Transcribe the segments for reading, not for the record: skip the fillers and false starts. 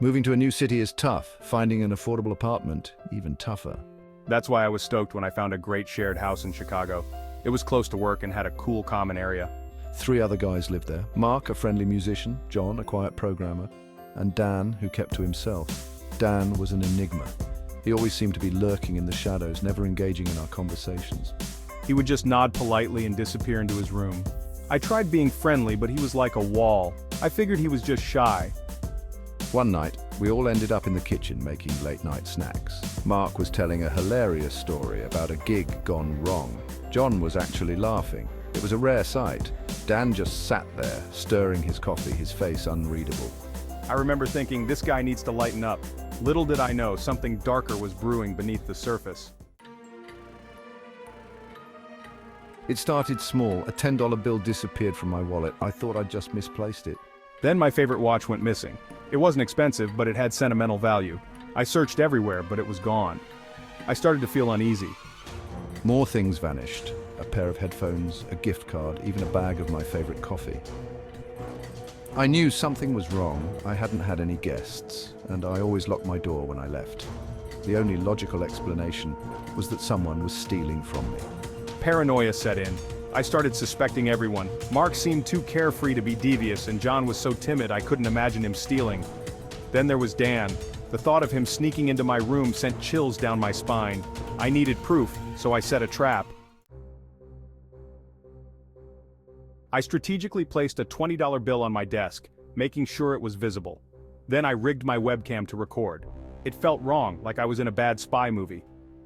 Moving to a new city is tough. Finding an affordable apartment, even tougher. That's why I was stoked when I found a great shared house in Chicago. It was close to work and had a cool common area. 3 other guys lived there. Mark, a friendly musician, John, a quiet programmer, and Dan, who kept to himself. Dan was an enigma. He always seemed to be lurking in the shadows, never engaging in our conversations. He would just nod politely and disappear into his room. I tried being friendly, but he was like a wall. I figured he was just shy. One night, we all ended up in the kitchen making late-night snacks. Mark was telling a hilarious story about a gig gone wrong. John was actually laughing. It was a rare sight. Dan just sat there, stirring his coffee, his face unreadable. I remember thinking, this guy needs to lighten up. Little did I know, something darker was brewing beneath the surface. It started small. A $10 bill disappeared from my wallet. I thought I'd just misplaced it. Then my favorite watch went missing. It wasn't expensive, but it had sentimental value. I searched everywhere, but it was gone. I started to feel uneasy. More things vanished. A pair of headphones, a gift card, even a bag of my favorite coffee. I knew something was wrong. I hadn't had any guests, and I always locked my door when I left. The only logical explanation was that someone was stealing from me. Paranoia set in. I started suspecting everyone. Mark seemed too carefree to be devious, and John was so timid I couldn't imagine him stealing. Then there was Dan. The thought of him sneaking into my room sent chills down my spine. I needed proof, so I set a trap. I strategically placed a $20 bill on my desk, making sure it was visible. Then I rigged my webcam to record. It felt wrong, like I was in a bad spy movie.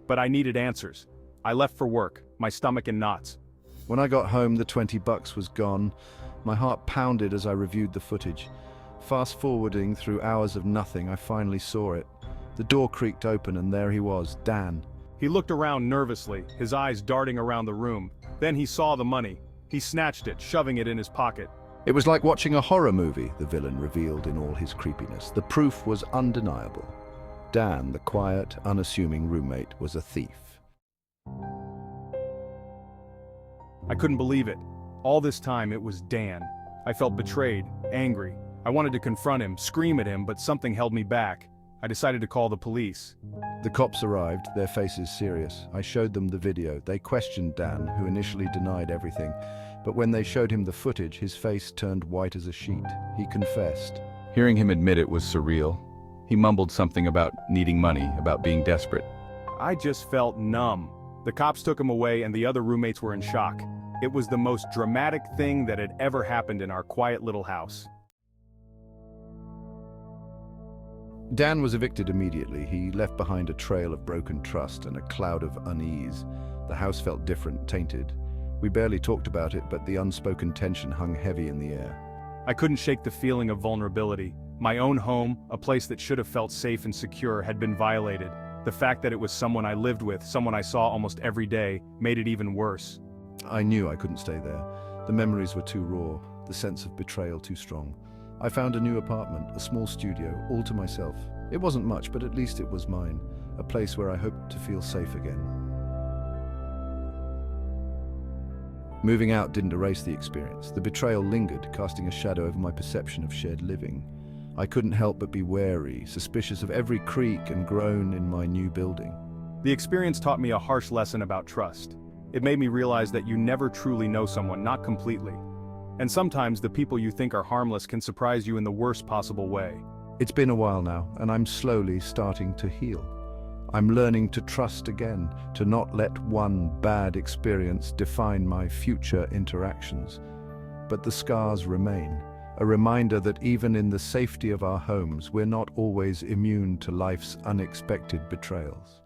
But I needed answers. I left for work, my stomach in knots. When I got home, the $20 was gone. My heart pounded as I reviewed the footage. Fast forwarding through hours of nothing, I finally saw it. The door creaked open and there he was, Dan. He looked around nervously, his eyes darting around the room. Then he saw the money. He snatched it, shoving it in his pocket. It was like watching a horror movie, the villain revealed in all his creepiness. The proof was undeniable. Dan, the quiet, unassuming roommate, was a thief. I couldn't believe it. All this time it was Dan. I felt betrayed, angry. I wanted to confront him, scream at him, but something held me back. I decided to call the police. The cops arrived, their faces serious. I showed them the video. They questioned Dan, who initially denied everything. But when they showed him the footage, his face turned white as a sheet. He confessed. Hearing him admit it was surreal. He mumbled something about needing money, about being desperate. I just felt numb. The cops took him away and the other roommates were in shock. It was the most dramatic thing that had ever happened in our quiet little house. Dan was evicted immediately. He left behind a trail of broken trust and a cloud of unease. The house felt different, tainted. We barely talked about it, but the unspoken tension hung heavy in the air. I couldn't shake the feeling of vulnerability. My own home, a place that should have felt safe and secure, had been violated. The fact that it was someone I lived with, someone I saw almost every day, made it even worse. I knew I couldn't stay there. The memories were too raw, the sense of betrayal too strong. I found a new apartment, a small studio, all to myself. It wasn't much, but at least it was mine, a place where I hoped to feel safe again. Moving out didn't erase the experience. The betrayal lingered, casting a shadow over my perception of shared living. I couldn't help but be wary, suspicious of every creak and groan in my new building. The experience taught me a harsh lesson about trust. It made me realize that you never truly know someone, not completely. And sometimes the people you think are harmless can surprise you in the worst possible way. It's been a while now, and I'm slowly starting to heal. I'm learning to trust again, to not let one bad experience define my future interactions. But the scars remain, a reminder that even in the safety of our homes, we're not always immune to life's unexpected betrayals.